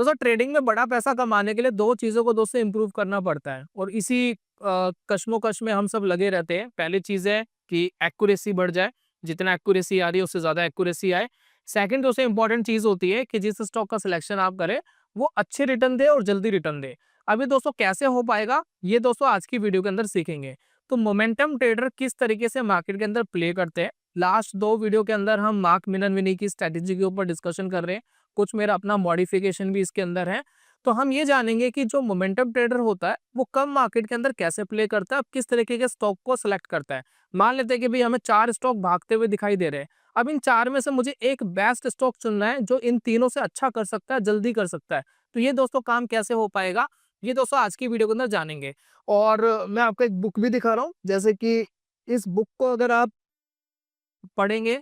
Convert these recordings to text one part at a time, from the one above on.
दोस्तों ट्रेडिंग में बड़ा पैसा कमाने के लिए दो चीज़ों को दोस्तों इम्प्रूव करना पड़ता है और इसी कश्मोकश में हम सब लगे रहते हैं। पहली चीज़ है कि एक्यूरेसी बढ़ जाए, जितना एक्यूरेसी आ रही है उससे ज़्यादा एक्यूरेसी आए। सेकंड दोस्तों इंपॉर्टेंट चीज़ होती है कि जिस स्टॉक का सिलेक्शन आप करें वो अच्छे रिटर्न दे और जल्दी रिटर्न दे। अभी दोस्तों कैसे हो पाएगा ये दोस्तों आज की वीडियो के अंदर सीखेंगे। तो मोमेंटम ट्रेडर किस तरीके से मार्केट के अंदर प्ले करते हैं। लास्ट 2 वीडियो के अंदर हम मार्क मिनरविनी की स्ट्रेटेजी के ऊपर डिस्कशन कर रहे हैं। कुछ मेरा अपना मॉडिफिकेशन भी इसके अंदर है। तो हम ये जानेंगे कि जो मोमेंटम ट्रेडर होता है वो कम मार्केट के अंदर कैसे प्ले करता है, अब किस तरीके के स्टॉक को सिलेक्ट करता है। मान लेते हैं कि भाई हमें 4 स्टॉक भागते हुए दिखाई दे रहे हैं। अब इन 4 में से मुझे एक बेस्ट स्टॉक चुनना है जो इन तीनों से अच्छा कर सकता है, जल्दी कर सकता है। तो ये दोस्तों काम कैसे हो पाएगा, ये दोस्तों आज की वीडियो के अंदर जानेंगे। और मैं आपको एक बुक भी दिखा रहा हूँ, जैसे कि इस बुक को अगर आप पढ़ेंगे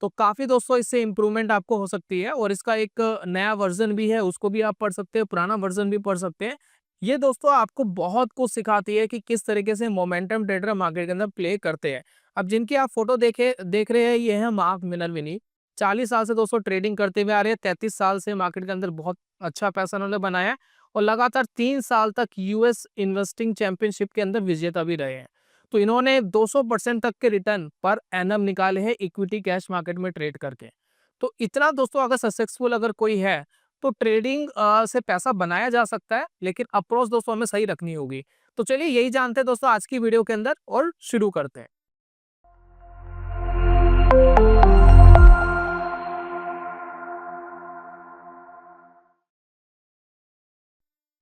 तो काफ़ी दोस्तों इससे इम्प्रूवमेंट आपको हो सकती है और इसका एक नया वर्ज़न भी है, उसको भी आप पढ़ सकते हैं, पुराना वर्ज़न भी पढ़ सकते हैं। ये दोस्तों आपको बहुत कुछ सिखाती है कि किस तरीके से मोमेंटम ट्रेडर मार्केट के अंदर प्ले करते हैं। अब जिनकी आप फ़ोटो देख रहे हैं, ये है मार्क मिनरविनी। 40 साल से दोस्तों ट्रेडिंग करते हुए आ रहे हैं, 33 साल से मार्केट के अंदर बहुत अच्छा पैसा उन्होंने बनाया है और लगातार 3 साल तक यूएस इन्वेस्टिंग चैंपियनशिप के अंदर विजेता भी रहे हैं। तो इन्होंने 200% तक के रिटर्न पर एनम निकाले हैं इक्विटी कैश मार्केट में ट्रेड करके। तो इतना दोस्तों अगर सक्सेसफुल अगर कोई है तो ट्रेडिंग से पैसा बनाया जा सकता है, लेकिन अप्रोच दोस्तों हमें सही रखनी होगी। तो चलिए यही जानते हैं दोस्तों आज की वीडियो के अंदर और शुरू करते हैं।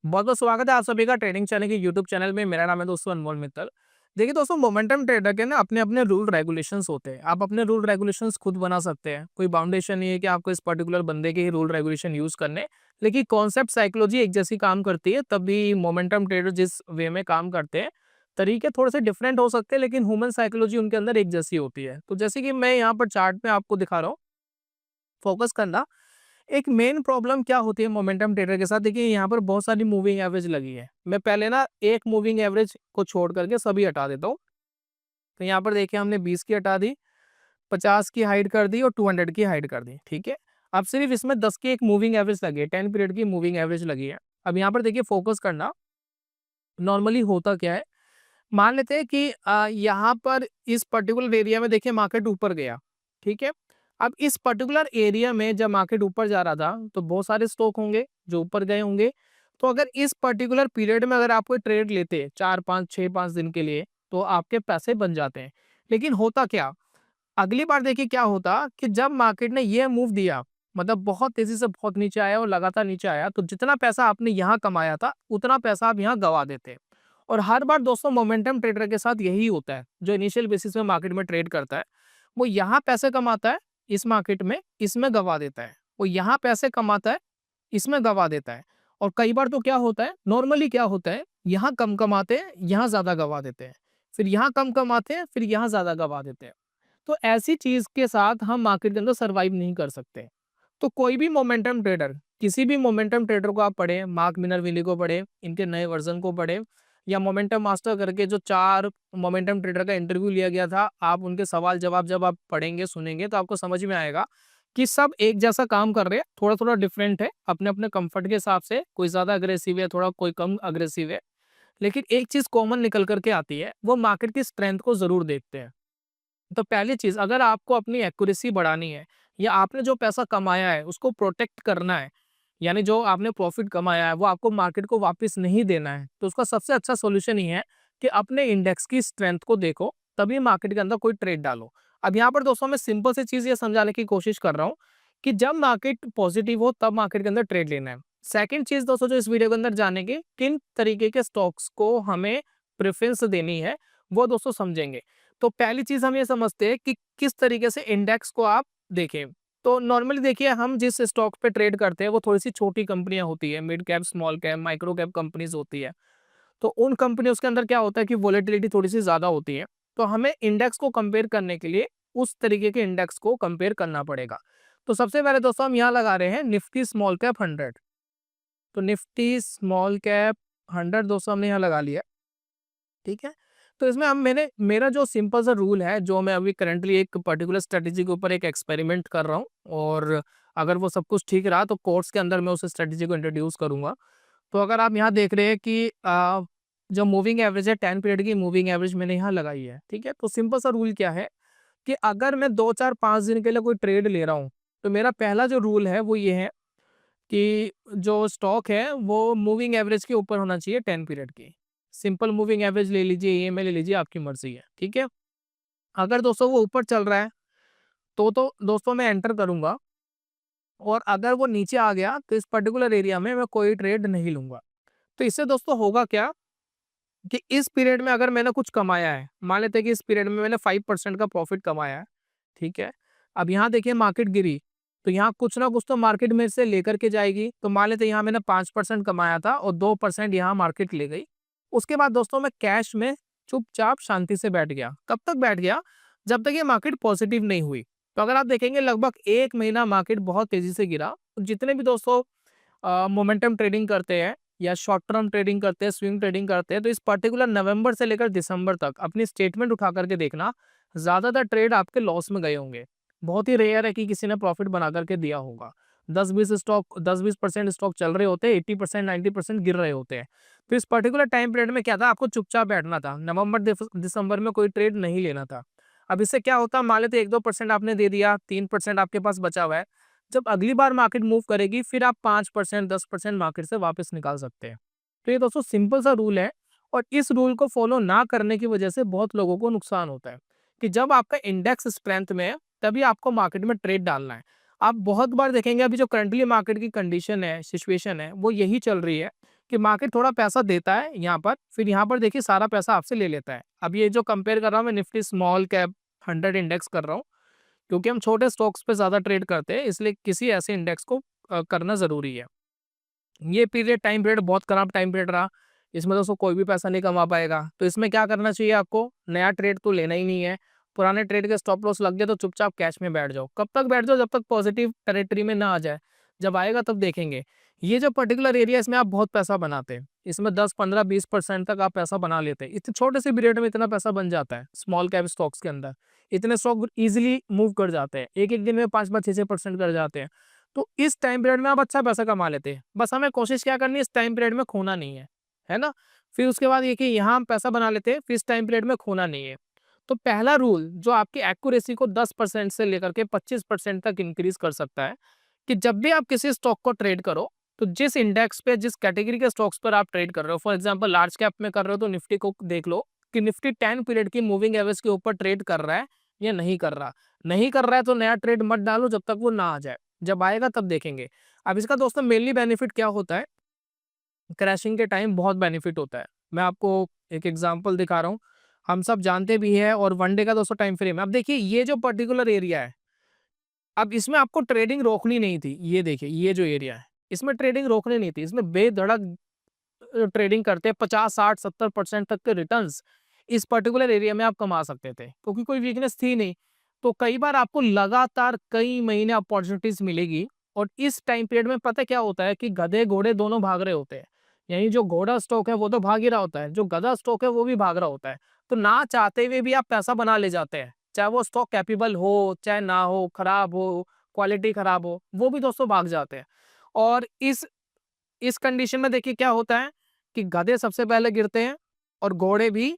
बहुत बहुत स्वागत है आप सभी का ट्रेडिंग चैनल के यूट्यूब चैनल में। मेरा नाम है दोस्तों अनमोल मित्तल। देखिए दोस्तों, मोमेंटम ट्रेडर के ना अपने अपने रूल रेगुलेशंस होते हैं। आप अपने रूल रेगुलेशंस खुद बना सकते हैं, कोई बाउंडेशन नहीं है कि आपको इस पर्टिकुलर बंदे के ही रूल रेगुलेशन यूज करने। लेकिन कॉन्सेप्ट साइकोलॉजी एक जैसी काम करती है, तब भी मोमेंटम ट्रेडर जिस वे में काम करते हैं तरीके थोड़े से डिफरेंट हो सकते हैं, लेकिन ह्यूमन साइकोलॉजी उनके अंदर एक जैसी होती है। तो जैसे कि मैं यहाँ पर चार्ट में आपको दिखा रहा हूँ, फोकस करना। एक मेन प्रॉब्लम क्या होती है मोमेंटम ट्रेडर के साथ, देखिए यहाँ पर बहुत सारी मूविंग एवरेज लगी है। मैं पहले ना एक मूविंग एवरेज को छोड़ करके सभी हटा देता हूँ। तो यहाँ पर देखिए हमने 20 की हटा दी, 50 की हाइड कर दी और 200 की हाइड कर दी। ठीक है, अब सिर्फ इसमें 10 की एक मूविंग एवरेज लगी है, 10 पीरियड की मूविंग एवरेज लगी है। अब यहाँ पर देखिए फोकस करना, नॉर्मली होता क्या है, मान लेते हैं कि यहाँ पर इस पर्टिकुलर एरिया में देखिए मार्केट ऊपर गया। ठीक है, अब इस पर्टिकुलर एरिया में जब मार्केट ऊपर जा रहा था तो बहुत सारे स्टॉक होंगे जो ऊपर गए होंगे। तो अगर इस पर्टिकुलर पीरियड में अगर आप कोई ट्रेड लेते 4 5 6 5 दिन के लिए तो आपके पैसे बन जाते हैं। लेकिन होता क्या, अगली बार देखिए क्या होता कि जब मार्केट ने ये मूव दिया, मतलब बहुत तेजी से बहुत नीचे आया और लगातार नीचे आया, तो जितना पैसा आपने यहाँ कमाया था उतना पैसा आप यहाँ गवा देते। और हर बार दोस्तों मोमेंटम ट्रेडर के साथ यही होता है। जो इनिशियल बेसिस में मार्केट में ट्रेड करता है वो यहाँ पैसे कमाता है, इस मार्केट में इसमें गवा देता है। वो यहाँ पैसे कमाता है, इसमें गवा देता है। और कई बार तो क्या होता है, नॉर्मली क्या होता है, यहाँ कम कमाते हैं, यहाँ ज्यादा गवा देते हैं, फिर यहाँ कम कमाते हैं, फिर यहाँ ज्यादा गवा देते हैं। तो ऐसी चीज के साथ हम मार्केट के अंदर सरवाइव नहीं कर सकते। तो कोई भी मोमेंटम ट्रेडर, किसी भी मोमेंटम ट्रेडर को आप पढ़े, मार्क मिनरविली को पढ़े, इनके नए वर्जन को पढ़े, या मोमेंटम मास्टर करके जो 4 मोमेंटम ट्रेडर का इंटरव्यू लिया गया था, आप उनके सवाल जवाब जब आप पढ़ेंगे सुनेंगे तो आपको समझ में आएगा कि सब एक जैसा काम कर रहे हैं, थोड़ा थोड़ा डिफरेंट है अपने अपने कंफर्ट के हिसाब से। कोई ज्यादा अग्रेसिव है, थोड़ा कोई कम अग्रेसिव है, लेकिन एक चीज कॉमन निकल करके आती है, वो मार्केट की स्ट्रेंथ को जरूर देखते हैं। तो पहली चीज, अगर आपको अपनी एक्यूरेसी बढ़ानी है या आपने जो पैसा कमाया है उसको प्रोटेक्ट करना है, यानी जो आपने प्रॉफिट कमाया है वो आपको मार्केट को वापस नहीं देना है, तो उसका सबसे अच्छा सॉल्यूशन ही है कि अपने इंडेक्स की स्ट्रेंथ को देखो, तभी मार्केट के अंदर कोई ट्रेड डालो। अब यहाँ पर दोस्तों मैं सिंपल सी चीज ये समझाने की कोशिश कर रहा हूँ कि जब मार्केट पॉजिटिव हो तब मार्केट के अंदर ट्रेड लेना है। सेकंड चीज दोस्तों जो इस वीडियो के अंदर जानेंगे, किन तरीके के स्टॉक्स को हमें प्रेफरेंस देनी है वो दोस्तों समझेंगे। तो पहली चीज हम ये समझते हैं कि किस तरीके से इंडेक्स को आप देखें। तो नॉर्मली देखिए हम जिस स्टॉक पे ट्रेड करते हैं वो थोड़ी सी छोटी कंपनियां होती है, mid cap, small cap, micro cap companies होती है। तो उन कंपनियों के अंदर क्या होता है कि वोलेटिलिटी थोड़ी सी ज्यादा होती है। तो हमें इंडेक्स को कंपेयर करने के लिए उस तरीके के इंडेक्स को कंपेयर करना पड़ेगा। तो सबसे पहले दोस्तों हम यहाँ लगा रहे हैं निफ्टी स्मॉल कैप 100। तो निफ्टी स्मॉल कैप 100 दोस्तों हमने यहाँ लगा लिया। ठीक है, तो इसमें हम मैंने मेरा जो सिंपल सा रूल है, जो मैं अभी करंटली एक पर्टिकुलर स्ट्रेटेजी के ऊपर एक एक्सपेरिमेंट कर रहा हूँ और अगर वो सब कुछ ठीक रहा तो कोर्स के अंदर मैं उस स्ट्रेटेजी को इंट्रोड्यूस करूँगा। तो अगर आप यहाँ देख रहे हैं कि जो मूविंग एवरेज है 10 पीरियड की मूविंग एवरेज मैंने यहाँ लगाई है, ठीक है? तो सिंपल सा रूल क्या है कि अगर मैं 2, 4, 5 दिन के लिए कोई ट्रेड ले रहा हूँ, तो मेरा पहला जो रूल है वो ये है कि जो स्टॉक है वो मूविंग एवरेज के ऊपर होना चाहिए 10 पीरियड की। सिंपल मूविंग एवरेज ले लीजिए, ईएमए ले लीजिए, आपकी मर्ज़ी है, ठीक है? अगर दोस्तों वो ऊपर चल रहा है, तो दोस्तों मैं एंटर करूँगा और अगर वो नीचे आ गया, तो इस पर्टिकुलर एरिया में मैं कोई ट्रेड नहीं लूँगा। तो इससे दोस्तों होगा क्या कि इस पीरियड में अगर मैंने कुछ कमाया है, मान लेते हैं कि इस पीरियड में मैंने 5% का प्रॉफिट कमाया है, ठीक है? अब यहाँ देखिए मार्केट गिरी, तो यहाँ कुछ ना कुछ तो मार्केट मेरे से लेकर के जाएगी। तो मान लेते हैं यहाँ मैंने 5% कमाया था और 2% यहाँ मार्केट ले गई। उसके बाद दोस्तों मैं कैश में चुपचाप शांति से बैठ गया। कब तक बैठ गया? जब तक ये मार्केट पॉजिटिव नहीं हुई। तो अगर आप देखेंगे लगभग 1 महीना मार्केट बहुत तेज़ी से गिरा। तो जितने भी दोस्तों मोमेंटम ट्रेडिंग करते हैं या शॉर्ट टर्म ट्रेडिंग करते हैं, स्विंग ट्रेडिंग करते हैं, तो इस पर्टिकुलर नवंबर से लेकर दिसंबर तक अपनी स्टेटमेंट उठा करके देखना, ज़्यादातर ट्रेड आपके लॉस में गए होंगे। बहुत ही रेयर है कि किसी ने प्रॉफिट बना करके दिया होगा। 10-20% स्टॉक चल रहे होते हैं, 80% 90% गिर रहे होते हैं। तो इस पर्टिकुलर टाइम पीरियड में क्या था, आपको चुपचाप बैठना था। नवंबर दिसंबर में कोई ट्रेड नहीं लेना था। अब इससे क्या होता, मान लेते 1-2% आपने दे दिया, 3% आपके पास बचा हुआ है। जब अगली बार मार्केट मूव करेगी, फिर आप 5% 10% मार्केट से वापस निकाल सकते हैं। तो ये दोस्तों सिंपल सा रूल है और इस रूल को फॉलो ना करने की वजह से बहुत लोगों को नुकसान होता है कि जब आपका इंडेक्स स्ट्रेंथ में है, तभी आपको मार्केट में ट्रेड डालना है। आप बहुत बार देखेंगे अभी जो करंटली मार्केट की कंडीशन है, सिचुएशन है, वो यही चल रही है कि मार्केट थोड़ा पैसा देता है यहाँ पर, फिर यहाँ पर देखिए सारा पैसा आपसे ले लेता है। अब ये जो कंपेयर कर रहा हूँ मैं निफ्टी स्मॉल कैप 100 इंडेक्स कर रहा हूँ, क्योंकि हम छोटे स्टॉक्स पे ज़्यादा ट्रेड करते हैं, इसलिए किसी ऐसे इंडेक्स को करना ज़रूरी है। ये टाइम पीरियड बहुत खराब टाइम पीरियड रहा। इसमें दोस्तों कोई भी पैसा नहीं कमा पाएगा। तो इसमें क्या करना चाहिए आपको? नया ट्रेड तो लेना ही नहीं है। पुराने ट्रेड के स्टॉप लॉस लग गए तो चुपचाप कैश में बैठ जाओ। कब तक बैठ जाओ? जब तक पॉजिटिव टेरिटरी में ना आ जाए। जब आएगा तब देखेंगे। ये जो पर्टिकुलर एरिया, इसमें आप बहुत पैसा बनाते हैं। इसमें 10, 15, 20% तक आप पैसा बना लेते हैं। इतने छोटे से पीरियड में इतना पैसा बन जाता है स्मॉल कैप स्टॉक्स के अंदर। इतने स्टॉक ईज़िली मूव कर जाते हैं। एक-एक दिन में 5-5, 6-6% कर जाते हैं। तो इस टाइम पीरियड में आप अच्छा पैसा कमा लेते हैं। बस हमें कोशिश क्या करनी है, इस टाइम पीरियड में खोना नहीं है ना? फिर उसके बाद ये कि यहाँ हम पैसा बना लेते हैं, फिर इस टाइम पीरियड में खोना नहीं है। तो पहला रूल जो आपकी एक्यूरेसी को 10% से लेकर के 25% तक इंक्रीज़ कर सकता है कि जब भी आप किसी स्टॉक को ट्रेड करो, तो जिस इंडेक्स पे, जिस कैटेगरी के स्टॉक्स पर आप ट्रेड कर रहे हो, फॉर एग्जांपल लार्ज कैप में कर रहे हो तो निफ्टी को देख लो कि निफ्टी 10 पीरियड की मूविंग एवरेज के ऊपर ट्रेड कर रहा है या नहीं कर रहा। नहीं कर रहा है तो नया ट्रेड मत डालो जब तक वो ना आ जाए। जब आएगा तब देखेंगे। अब इसका दोस्तों मेनली बेनिफिट क्या होता है? क्रैशिंग के टाइम बहुत बेनिफिट होता है। मैं आपको एक एग्जांपल दिखा रहा हूँ। हम सब जानते भी हैं और 1 डे का दोस्तों टाइम फ्रेम है। अब देखिए ये जो पर्टिकुलर एरिया है, अब इसमें आपको ट्रेडिंग रोकनी नहीं थी। ये देखिए ये जो एरिया है, इसमें ट्रेडिंग रोकनी नहीं थी। इसमें बेधड़क ट्रेडिंग करते हैं, 50, 60, 70% तक के रिटर्न्स इस पर्टिकुलर एरिया में आप कमा सकते थे, क्योंकि कोई वीकनेस थी नहीं। तो कई बार आपको लगातार कई महीने अपॉर्चुनिटीज मिलेगी और इस टाइम पीरियड में पता है क्या होता है कि गधे घोड़े दोनों भाग रहे होते हैं। यानी जो घोड़ा स्टॉक है वो तो भाग ही रहा होता है, जो गधा स्टॉक है वो भी भाग रहा होता है। तो ना चाहते हुए भी आप पैसा बना ले जाते हैं, चाहे वो स्टॉक कैपेबल हो चाहे ना हो, खराब हो, क्वालिटी खराब हो, वो भी दोस्तों भाग जाते हैं। और इस कंडीशन में देखिए क्या होता है कि गधे सबसे पहले गिरते हैं और घोड़े भी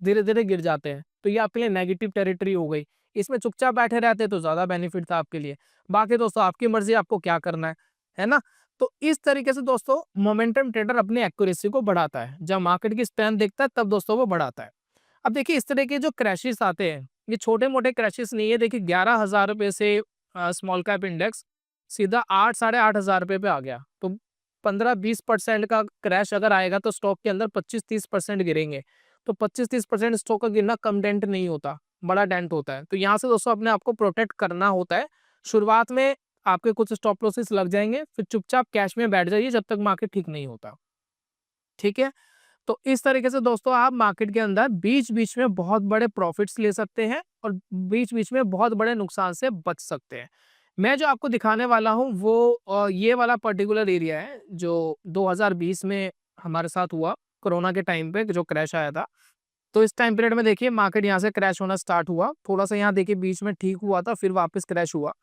धीरे-धीरे गिर जाते हैं। तो ये आपके लिए नेगेटिव टेरिटरी हो गई। इसमें चुपचाप बैठे रहते तो ज़्यादा बेनिफिट था आपके लिए। बाकी दोस्तों आपकी मर्ज़ी, आपको क्या करना है ना? तो इस तरीके से दोस्तों मोमेंटम ट्रेडर अपनी एक्यूरेसी को बढ़ाता है। जब मार्केट की स्ट्रेंथ देखता है तब दोस्तों वो बढ़ाता है। अब देखिए इस तरह के जो क्रैशेस आते हैं, ये छोटे-मोटे क्रैशेस नहीं है। देखिए ₹11,000 से स्मॉल कैप इंडेक्स सीधा 8 साढ़े 8,000 रुपए पे आ गया। तो 15-20% का क्रैश अगर आएगा तो स्टॉक के अंदर 25-30% गिरेंगे। तो 25-30% स्टॉक का गिरना कम डेंट नहीं होता, बड़ा डेंट होता है। तो यहाँ से दोस्तों अपने आप को प्रोटेक्ट करना होता है। शुरुआत में आपके कुछ स्टॉप लॉसेस लग जाएँगे, फिर चुपचाप कैश में बैठ जाइए जब तक मार्केट ठीक नहीं होता। ठीक है? तो इस तरीके से दोस्तों आप मार्केट के अंदर बीच-बीच में बहुत बड़े प्रॉफिट्स ले सकते हैं और बीच-बीच में बहुत बड़े नुकसान से बच सकते हैं। मैं जो आपको दिखाने वाला हूँ वो ये वाला पर्टिकुलर एरिया है जो 2020 में हमारे साथ हुआ, कोरोना के टाइम पे जो क्रैश आया था। तो इस टाइम पीरियड में देखिए मार्केट यहाँ से क्रैश होना स्टार्ट हुआ। थोड़ा-सा यहाँ देखिए बीच में ठीक हुआ था, फिर वापस क्रैश हुआ।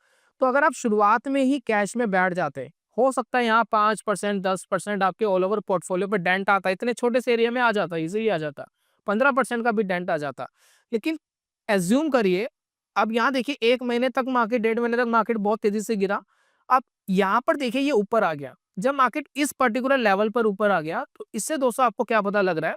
तो अगर आप शुरुआत में ही कैश में बैठ जाते, हो सकता है यहाँ 5% 10% आपके ऑल ओवर पोर्टफोलियो पे डेंट आता, इतने छोटे से एरिया में आ जाता, इजीली आ जाता, 15% का भी डेंट आ जाता। लेकिन एज्यूम करिए, अब यहाँ देखिए 1 महीने तक मार्केट, 1.5 महीने तक मार्केट बहुत तेजी से गिरा। अब यहाँ पर देखिए ये ऊपर आ गया। जब मार्केट इस पर्टिकुलर लेवल पर ऊपर आ गया, तो इससे दोस्तों आपको क्या पता लग रहा है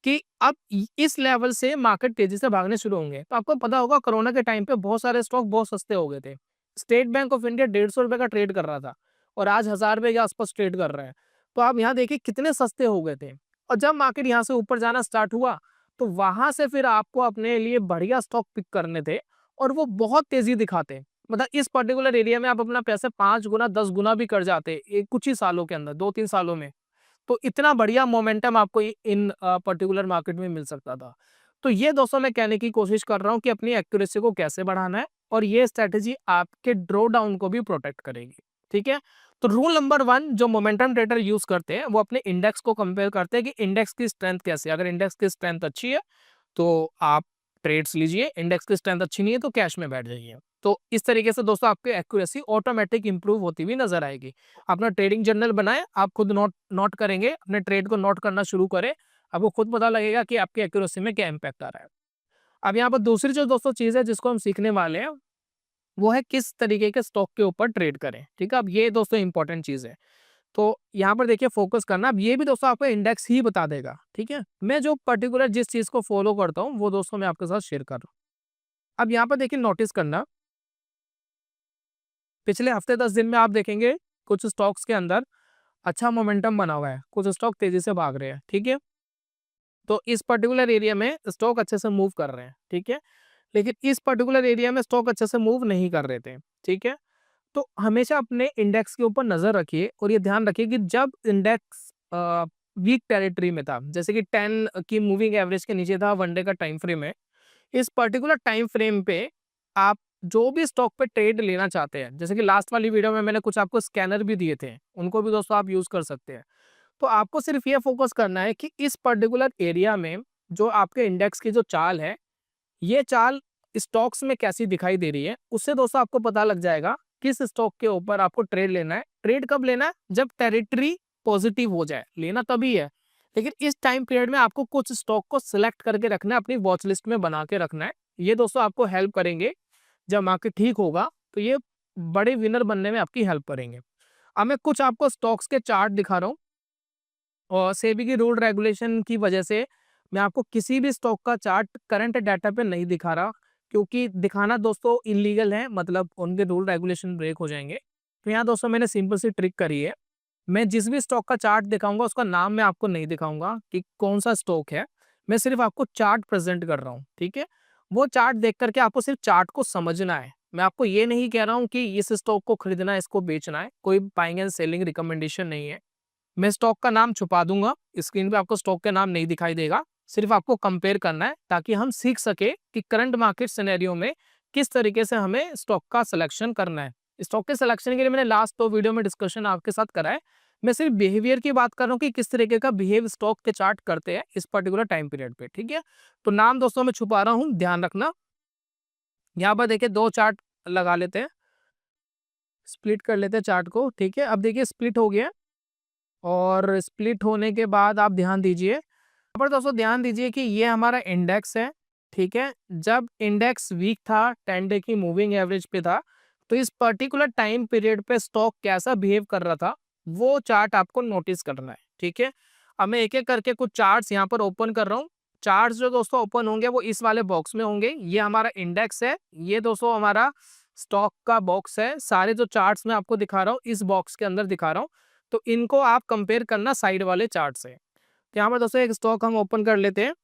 कि अब इस लेवल से मार्केट तेजी से भागने शुरू होंगे। तो आपको पता होगा कोरोना के टाइम पे बहुत सारे स्टॉक बहुत सस्ते हो गए थे। स्टेट बैंक ऑफ इंडिया 150 रुपए का ट्रेड कर रहा था और आज 1000 रुपए के आसपास ट्रेड कर रहा है। तो आप यहाँ देखिए कितने सस्ते हो गए थे। और जब मार्केट यहाँ से ऊपर जाना स्टार्ट हुआ, तो वहां से फिर आपको अपने लिए बढ़िया स्टॉक पिक करने थे और वो बहुत तेजी दिखाते। मतलब इस पर्टिकुलर एरिया में आप अपना पैसे 5 गुना 10 गुना भी कर जाते कुछ ही सालों के अंदर, 2-3 सालों में। तो इतना बढ़िया मोमेंटम आपको इन पर्टिकुलर मार्केट में मिल सकता था। तो ये दोस्तों मैं कहने की कोशिश कर रहा हूँ कि अपनी एक्यूरेसी को कैसे बढ़ाना है, और ये स्ट्रेटेजी आपके ड्रॉ डाउन को भी प्रोटेक्ट करेगी। ठीक है, तो रूल नंबर 1 जो मोमेंटम ट्रेडर यूज करते हैं, वो अपने इंडेक्स को कंपेयर करते हैं कि इंडेक्स की स्ट्रेंथ कैसे है। अगर इंडेक्स की स्ट्रेंथ अच्छी है तो आप ट्रेड्स लीजिए, इंडेक्स की स्ट्रेंथ अच्छी नहीं है तो कैश में बैठ जाइए। तो इस तरीके से दोस्तों आपकी एक्यूरेसी ऑटोमेटिक इंप्रूव होती हुई नजर आएगी। अपना ट्रेडिंग जर्नल बनाएं, आप खुद नोट नोट करेंगे, अपने ट्रेड को नोट करना शुरू करें, आपको खुद पता लगेगा कि आपकी एक्यूरेसी में क्या इम्पैक्ट आ रहा है। अब यहाँ पर दूसरी जो दोस्तों चीज है जिसको हम सीखने वाले हैं, वो है किस तरीके के स्टॉक के ऊपर ट्रेड करें। ठीक है, अब ये दोस्तों इंपॉर्टेंट चीज है। तो यहाँ पर देखिए फोकस करना, अब ये भी दोस्तों आपको इंडेक्स ही बता देगा। ठीक है, मैं जो पर्टिकुलर जिस चीज को फॉलो करता हूँ वो दोस्तों मैं आपके साथ शेयर कर रहा हूँ। अब यहाँ पर देखिए नोटिस करना, पिछले हफ्ते 10 दिन में आप देखेंगे कुछ स्टॉक्स के अंदर अच्छा मोमेंटम बना हुआ है, कुछ स्टॉक तेजी से भाग रहे हैं। ठीक है, तो इस पर्टिकुलर एरिया में स्टॉक अच्छे से मूव कर रहे हैं। ठीक है, लेकिन इस पर्टिकुलर एरिया में स्टॉक अच्छे से मूव नहीं कर रहे थे। ठीक है, तो हमेशा अपने इंडेक्स के ऊपर नजर रखिए और ये ध्यान रखिए कि जब इंडेक्स वीक टेरिटरी में था, जैसे कि 10 की मूविंग एवरेज के नीचे था, वनडे का टाइम फ्रेम है, इस पर्टिकुलर टाइम फ्रेम पे आप जो भी स्टॉक पे ट्रेड लेना चाहते हैं, जैसे कि लास्ट वाली वीडियो में मैंने कुछ आपको स्कैनर भी दिए थे, उनको भी दोस्तों आप यूज कर सकते हैं। तो आपको सिर्फ ये फोकस करना है कि इस पर्टिकुलर एरिया में जो आपके इंडेक्स की जो चाल है, ये चाल स्टॉक्स में कैसी दिखाई दे रही है, उससे दोस्तों आपको पता लग जाएगा किस स्टॉक के ऊपर आपको ट्रेड लेना है। ट्रेड कब लेना है? जब टेरिटरी पॉजिटिव हो जाए, लेना तभी है। लेकिन इस टाइम पीरियड में आपको कुछ स्टॉक को सिलेक्ट करके रखना है, अपनी वॉच लिस्ट में बना के रखना है। ये दोस्तों आपको हेल्प करेंगे, जब मार्केट ठीक होगा तो ये बड़े विनर बनने में आपकी हेल्प करेंगे। अब मैं कुछ आपको स्टॉक्स के चार्ट दिखा रहा हूँ, और सेबी की रूल रेगुलेशन की वजह से मैं आपको किसी भी स्टॉक का चार्ट करंट डाटा पे नहीं दिखा रहा, क्योंकि दिखाना दोस्तों इलीगल है, मतलब उनके रूल रेगुलेशन ब्रेक हो जाएंगे। तो यहाँ दोस्तों मैंने सिंपल सी ट्रिक करी है, मैं जिस भी स्टॉक का चार्ट दिखाऊंगा उसका नाम मैं आपको नहीं दिखाऊंगा कि कौन सा स्टॉक है, मैं सिर्फ आपको चार्ट प्रेजेंट कर रहा हूँ। ठीक है, वो चार्ट देख करके आपको सिर्फ चार्ट को समझना है। मैं आपको ये नहीं कह रहा हूँ कि इस स्टॉक को खरीदना है, इसको बेचना है, कोई बाइंग एंड सेलिंग रिकमेंडेशन नहीं है। मैं स्टॉक का नाम छुपा दूंगा, स्क्रीन पे आपको स्टॉक का नाम नहीं दिखाई देगा, सिर्फ आपको कंपेयर करना है ताकि हम सीख सके कि करंट मार्केट सिनेरियो में किस तरीके से हमें स्टॉक का सिलेक्शन करना है। स्टॉक के सिलेक्शन के लिए मैंने लास्ट 2 वीडियो में डिस्कशन आपके साथ करा है। मैं सिर्फ बिहेवियर की बात कर रहा हूँ कि किस तरीके का बिहेव स्टॉक के चार्ट करते हैं इस पर्टिकुलर टाइम पीरियड पे। ठीक है, तो नाम दोस्तों मैं छुपा रहा हूँ, ध्यान रखना। यहाँ पर देखिए 2 चार्ट लगा लेते हैं, स्प्लिट कर लेते हैं चार्ट को। ठीक है, अब देखिए स्प्लिट हो गया, और स्प्लिट होने के बाद आप ध्यान दीजिए, यहाँ पर दोस्तों ध्यान दीजिए कि ये हमारा इंडेक्स है। ठीक है, जब इंडेक्स वीक था, 10 डे की मूविंग एवरेज पे था, तो इस पर्टिकुलर टाइम पीरियड पे स्टॉक कैसा बिहेव कर रहा था, वो चार्ट आपको नोटिस करना है। ठीक है, अब मैं एक एक करके कुछ चार्ट्स यहाँ पर ओपन कर रहा हूँ। चार्ट्स जो दोस्तों ओपन होंगे वो इस वाले बॉक्स में होंगे। ये हमारा इंडेक्स है, ये दोस्तों हमारा स्टॉक का बॉक्स है। सारे जो चार्ट्स मैं आपको दिखा रहा हूँ इस बॉक्स के अंदर दिखा रहा हूँ, तो इनको आप कंपेयर करना साइड वाले चार्ट से। तो यहाँ पर दोस्तों एक स्टॉक हम ओपन कर लेते हैं,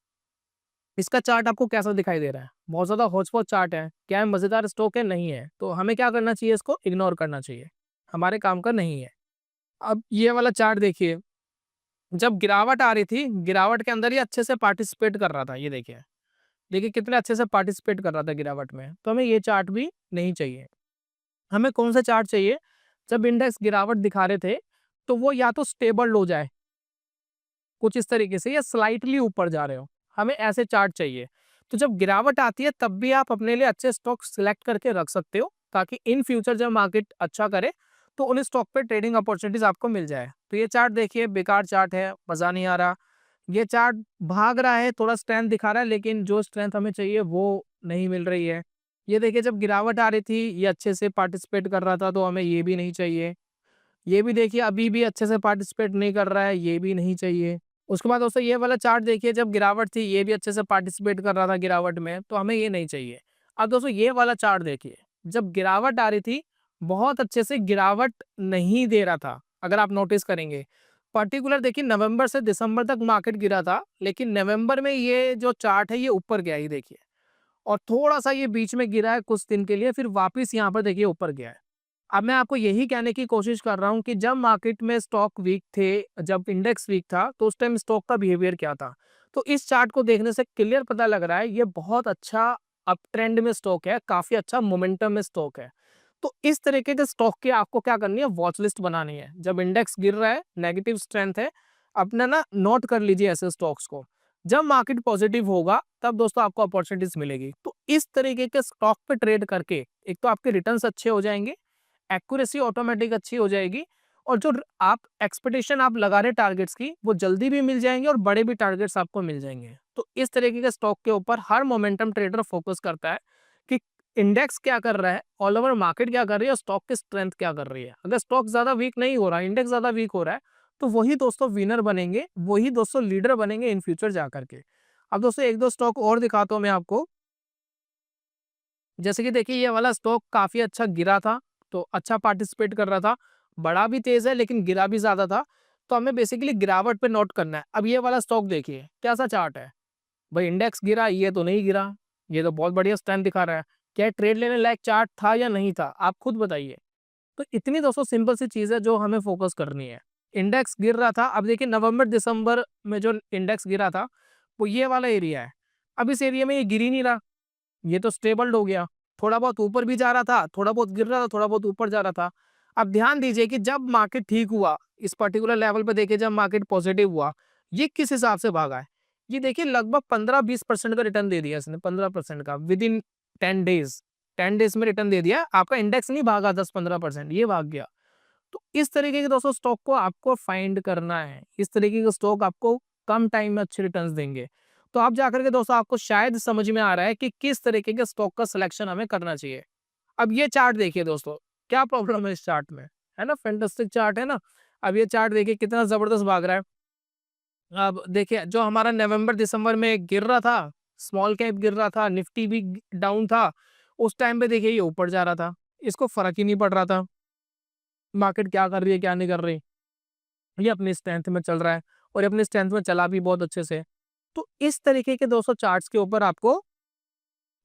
इसका चार्ट आपको कैसा दिखाई दे रहा है? बहुत ज्यादा हौच-पौच चार्ट है, क्या है मजेदार स्टॉक है? नहीं है, तो हमें क्या करना चाहिए? इसको इग्नोर करना चाहिए, हमारे काम का नहीं है। अब ये वाला चार्ट देखिए, जब गिरावट आ रही थी, गिरावट के अंदर ये अच्छे से पार्टिसिपेट कर रहा था। ये देखिए, देखिए कितने अच्छे से पार्टिसिपेट कर रहा था गिरावट में। तो हमें ये चार्ट भी नहीं चाहिए। हमें कौन सा चार्ट चाहिए? जब इंडेक्स गिरावट दिखा रहे थे, तो वो या तो स्टेबल हो जाए कुछ इस तरीके से, या स्लाइटली ऊपर जा रहे हो, हमें ऐसे चार्ट चाहिए। तो जब गिरावट आती है तब भी आप अपने लिए अच्छे स्टॉक सिलेक्ट करके रख सकते हो, ताकि इन फ्यूचर जब मार्केट अच्छा करे तो उन स्टॉक पे ट्रेडिंग अपॉर्चुनिटीज आपको मिल जाए। तो ये चार्ट देखिए, बेकार चार्ट है, मजा नहीं आ रहा। ये चार्ट भाग रहा है, थोड़ा स्ट्रेंथ दिखा रहा है, लेकिन जो स्ट्रेंथ हमें चाहिए वो नहीं मिल रही है। ये देखिए, जब गिरावट आ रही थी ये अच्छे से पार्टिसिपेट कर रहा था, तो हमें ये भी नहीं चाहिए। ये भी देखिए अभी भी अच्छे से पार्टिसिपेट नहीं कर रहा है, ये भी नहीं चाहिए। उसके बाद दोस्तों ये वाला चार्ट देखिए, जब गिरावट थी ये भी अच्छे से पार्टिसिपेट कर रहा था गिरावट में, तो हमें ये नहीं चाहिए। अब दोस्तों ये वाला चार्ट देखिए, जब गिरावट आ रही थी बहुत अच्छे से गिरावट नहीं दे रहा था। अगर आप नोटिस करेंगे पर्टिकुलर देखिए, नवंबर से दिसंबर तक मार्केट गिरा था, लेकिन नवंबर में ये जो चार्ट है ये ऊपर गया ही देखिए, और थोड़ा सा ये बीच में गिरा है कुछ दिन के लिए, फिर वापस यहाँ पर देखिए ऊपर गया है। अब मैं आपको यही कहने की कोशिश कर रहा हूँ कि जब मार्केट में स्टॉक वीक थे, जब इंडेक्स वीक था, तो उस टाइम स्टॉक का बिहेवियर क्या था। तो इस चार्ट को देखने से क्लियर पता लग रहा है ये बहुत अच्छा अप ट्रेंड में स्टॉक है, काफी अच्छा मोमेंटम में स्टॉक है। तो इस तरीके के स्टॉक की आपको क्या करनी है, वॉच लिस्ट बनानी है। जब इंडेक्स गिर रहा है, नेगेटिव स्ट्रेंथ है, अपना ना नोट कर लीजिए ऐसे स्टॉक्स को। जब मार्केट पॉजिटिव होगा तब दोस्तों आपको अपॉर्चुनिटीज मिलेगी। तो इस तरीके के स्टॉक पे ट्रेड करके एक तो आपके रिटर्न्स अच्छे हो जाएंगे, एक्यूरेसी ऑटोमेटिक अच्छी हो जाएगी, और जो आप एक्सपेक्टेशन आप लगा रहे टारगेट्स की वो जल्दी भी मिल जाएंगे और बड़े भी टारगेट्स आपको मिल जाएंगे। तो इस तरीके के स्टॉक के ऊपर हर मोमेंटम ट्रेडर फोकस करता है कि इंडेक्स क्या कर रहा है, ऑल ओवर मार्केट क्या कर रही है, और स्टॉक की स्ट्रेंथ क्या कर रही है। अगर स्टॉक ज्यादा वीक नहीं हो रहा, इंडेक्स ज्यादा वीक हो रहा है, तो वही दोस्तों विनर बनेंगे, वही दोस्तों लीडर बनेंगे इन फ्यूचर जा करके। अब दोस्तों एक दो स्टॉक और दिखाता हूं मैं आपको। जैसे कि देखिए ये वाला स्टॉक काफी अच्छा गिरा था, तो अच्छा पार्टिसिपेट कर रहा था, बड़ा भी तेज है लेकिन गिरा भी ज्यादा था, तो हमें बेसिकली गिरावट पे नोट करना है। अब ये वाला स्टॉक देखिए कैसा चार्ट है भाई, इंडेक्स गिरा ये तो नहीं गिरा, ये तो बहुत बढ़िया स्ट्रेंथ दिखा रहा है। क्या ट्रेड लेने लायक चार्ट था या नहीं था, आप खुद बताइए। तो इतनी दोस्तों सिंपल सी चीज है जो हमें फोकस करनी है। इंडेक्स गिर रहा था, अब देखिए नवंबर दिसंबर में जो इंडेक्स गिरा था वो ये वाला एरिया है। अब इस एरिया में ये गिर ही नहीं रहा, ये तो स्टेबल्ड हो गया। थोड़ा बहुत ऊपर भी जा रहा था, थोड़ा बहुत गिर रहा था, थोड़ा बहुत ऊपर जा रहा था। अब ध्यान दीजिए कि जब मार्केट ठीक हुआ, इस पर्टिकुलर लेवल पे देखिए जब मार्केट पॉजिटिव हुआ, ये किस हिसाब से भागा है। ये देखिए लगभग 15-20% का रिटर्न दे दिया इसने, 15% का विद इन 10 डेज। 10 डेज में रिटर्न दे दिया। आपका इंडेक्स नहीं भागा 10-15%, ये भाग गया। तो इस तरीके के दोस्तों स्टॉक को आपको फाइंड करना है। इस तरीके के स्टॉक आपको कम टाइम में अच्छे रिटर्न्स देंगे। तो आप जाकर के दोस्तों आपको शायद समझ में आ रहा है कि किस तरीके के स्टॉक का सिलेक्शन हमें करना चाहिए। अब ये चार्ट देखिए दोस्तों, क्या प्रॉब्लम है इस चार्ट में, है ना, फैंटास्टिक चार्ट है ना। अब ये चार्ट देखिए कितना जबरदस्त भाग रहा है। अब देखिए जो हमारा नवंबर दिसंबर में गिर रहा था, स्मॉल कैप गिर रहा था, निफ्टी भी डाउन था, उस टाइम पे देखिए ये ऊपर जा रहा था, इसको फर्क ही नहीं पड़ रहा था मार्केट क्या कर रही है क्या नहीं कर रही। ये अपनी स्ट्रेंथ में चल रहा है, और ये अपनी स्ट्रेंथ में चला भी बहुत अच्छे से। तो इस तरीके के दोस्तों चार्ट्स के ऊपर आपको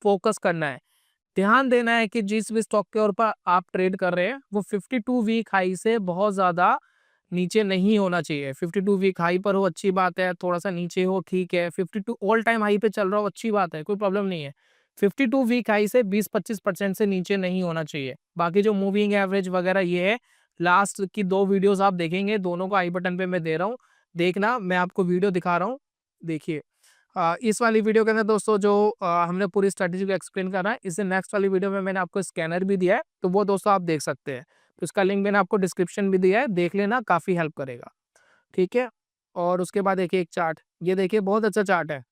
फोकस करना है। ध्यान देना है कि जिस भी स्टॉक के ऊपर आप ट्रेड कर रहे हैं वो 52 वीक हाई से बहुत ज्यादा नीचे नहीं होना चाहिए। 52 वीक हाई पर हो अच्छी बात है, थोड़ा सा नीचे हो ठीक है, 52 ऑल टाइम हाई पे चल रहा हो अच्छी बात है, कोई प्रॉब्लम नहीं है। 52 वीक हाई से 20-25% से नीचे नहीं होना चाहिए। बाकी जो मूविंग एवरेज वगैरह ये है, लास्ट की 2 वीडियोस आप देखेंगे, दोनों को आई बटन पे मैं दे रहा हूँ, देखना, मैं आपको वीडियो दिखा रहा हूँ, देखिए। इस वाली वीडियो के अंदर दोस्तों जो हमने पूरी स्ट्रेटेजी को एक्सप्लेन करा है, इससे नेक्स्ट वाली वीडियो में मैंने आपको स्कैनर भी दिया है, तो वो दोस्तों आप देख सकते हैं। तो इसका लिंक मैंने आपको डिस्क्रिप्शन भी दिया है, देख लेना, काफ़ी हेल्प करेगा, ठीक है। और उसके बाद देखिए एक चार्ट, ये देखिए बहुत अच्छा चार्ट है।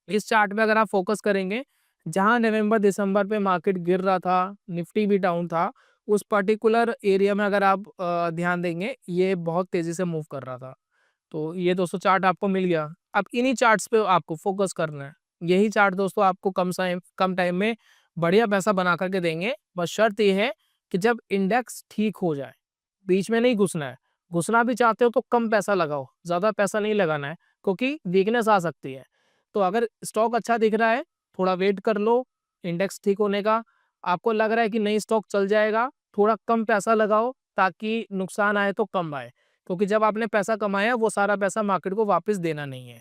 इस चार्ट में अगर आप फोकस करेंगे, जहां नवंबर दिसंबर पे मार्केट गिर रहा था, निफ्टी भी डाउन था, उस पर्टिकुलर एरिया में अगर आप ध्यान देंगे ये बहुत तेजी से मूव कर रहा था। तो ये दोस्तों चार्ट आपको मिल गया। अब इन्हीं चार्ट्स पे आपको फोकस करना है। यही चार्ट दोस्तों आपको कम टाइम में बढ़िया पैसा बना करके देंगे। बस शर्त ये है कि जब इंडेक्स ठीक हो जाए, बीच में नहीं घुसना है। घुसना भी चाहते हो तो कम पैसा लगाओ, ज़्यादा पैसा नहीं लगाना है, क्योंकि वीकनेस आ सकती है। तो अगर स्टॉक अच्छा दिख रहा है, थोड़ा वेट कर लो इंडेक्स ठीक होने का। आपको लग रहा है कि नहीं स्टॉक चल जाएगा, थोड़ा कम पैसा लगाओ ताकि नुकसान आए तो कम आए, क्योंकि जब आपने पैसा कमाया वो सारा पैसा मार्केट को वापस देना नहीं है।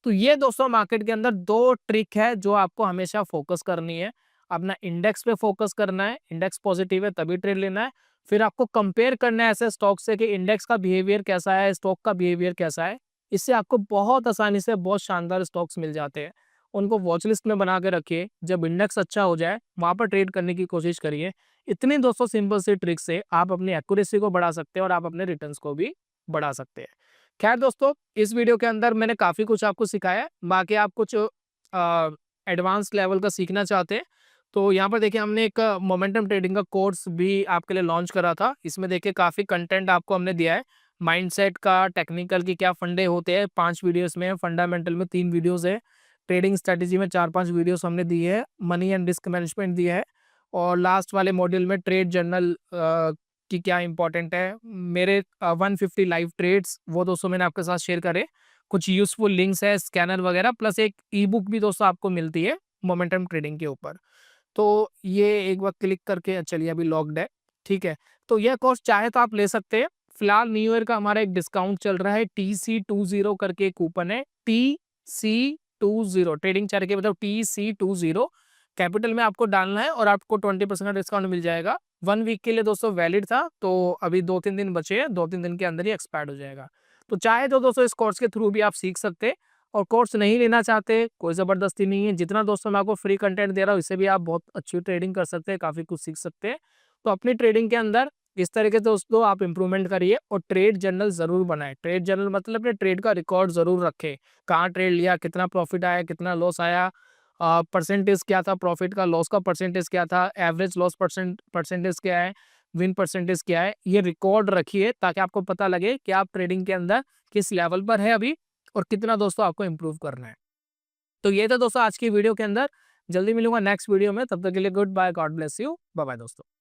तो ये दोस्तों मार्केट के अंदर 2 ट्रिक है जो आपको हमेशा फोकस करनी है। अपना इंडेक्स पे फोकस करना है, इंडेक्स पॉजिटिव है तभी ट्रेड लेना है। फिर आपको कंपेयर करना है ऐसे स्टॉक से कि इंडेक्स का बिहेवियर कैसा है, स्टॉक का बिहेवियर कैसा है। इससे आपको बहुत आसानी से बहुत शानदार स्टॉक्स मिल जाते हैं, उनको वॉच लिस्ट में बना के रखिए। जब इंडेक्स अच्छा हो जाए वहाँ पर ट्रेड करने की कोशिश करिए। इतनी दोस्तों सिंपल सी ट्रिक से आप अपनी एक्यूरेसी को बढ़ा सकते हैं और आप अपने रिटर्न्स को भी बढ़ा सकते हैं। खैर दोस्तों, इस वीडियो के अंदर मैंने काफ़ी कुछ आपको सिखाया है। बाकी आप कुछ एडवांस लेवल का सीखना चाहते हैं तो यहाँ पर देखिए हमने एक मोमेंटम ट्रेडिंग का कोर्स भी आपके लिए लॉन्च करा था। इसमें देखिए काफ़ी कंटेंट आपको हमने दिया है। माइंडसेट का, टेक्निकल की क्या फंडे होते हैं 5 वीडियोस में, फंडामेंटल में 3 वीडियोस है, ट्रेडिंग स्ट्रेटेजी में 4-5 वीडियोस हमने दिए है, मनी एंड रिस्क मैनेजमेंट दिया है और लास्ट वाले मॉड्यूल में ट्रेड जर्नल कि क्या इंपॉर्टेंट है। मेरे 150 लाइव ट्रेड्स वो दोस्तों मैंने आपके साथ शेयर करे। कुछ यूजफुल लिंक्स है, स्कैनर वगैरह, प्लस एक ई बुक भी दोस्तों आपको मिलती है मोमेंटम ट्रेडिंग के ऊपर। तो ये एक बार क्लिक करके चलिए अभी लॉक्ड है, ठीक है। तो यह कोर्स चाहे तो आप ले सकते हैं। फिलहाल न्यू ईयर का हमारा एक डिस्काउंट चल रहा है, TC20 करके कूपन है, TC20 ट्रेडिंग चार्ट के मतलब TC20 कैपिटल में आपको डालना है और आपको 20% का डिस्काउंट मिल जाएगा। 1 वीक के लिए दोस्तों वैलिड था, तो अभी 2-3 दिन बचे हैं, 2-3 दिन के अंदर ही एक्सपायर हो जाएगा। तो चाहे तो दोस्तों इस कोर्स के थ्रू भी आप सीख सकते हैं और कोर्स नहीं लेना चाहते, कोई ज़बरदस्ती नहीं है। जितना दोस्तों मैं आपको फ्री कंटेंट दे रहा हूँ इससे भी आप बहुत अच्छी ट्रेडिंग कर सकते हैं, काफ़ी कुछ सीख सकते हैं। तो अपनी ट्रेडिंग के अंदर इस तरीके से दोस्तों आप इंप्रूवमेंट करिए और ट्रेड जर्नल ज़रूर बनाएं। ट्रेड जर्नल मतलब अपने ट्रेड का रिकॉर्ड ज़रूर रखें। कहाँ ट्रेड लिया, कितना प्रॉफिट आया, कितना लॉस आया, परसेंटेज क्या था प्रॉफिट का, लॉस का परसेंटेज क्या था, एवरेज लॉस परसेंटेज क्या है, विन परसेंटेज क्या है, ये रिकॉर्ड रखिए ताकि आपको पता लगे कि आप ट्रेडिंग के अंदर किस लेवल पर है अभी और कितना दोस्तों आपको इम्प्रूव करना है। तो ये था दोस्तों आज की वीडियो के अंदर। जल्दी मिलूंगा नेक्स्ट वीडियो में, तब तक के लिए goodbye, God bless you, bye bye दोस्तों।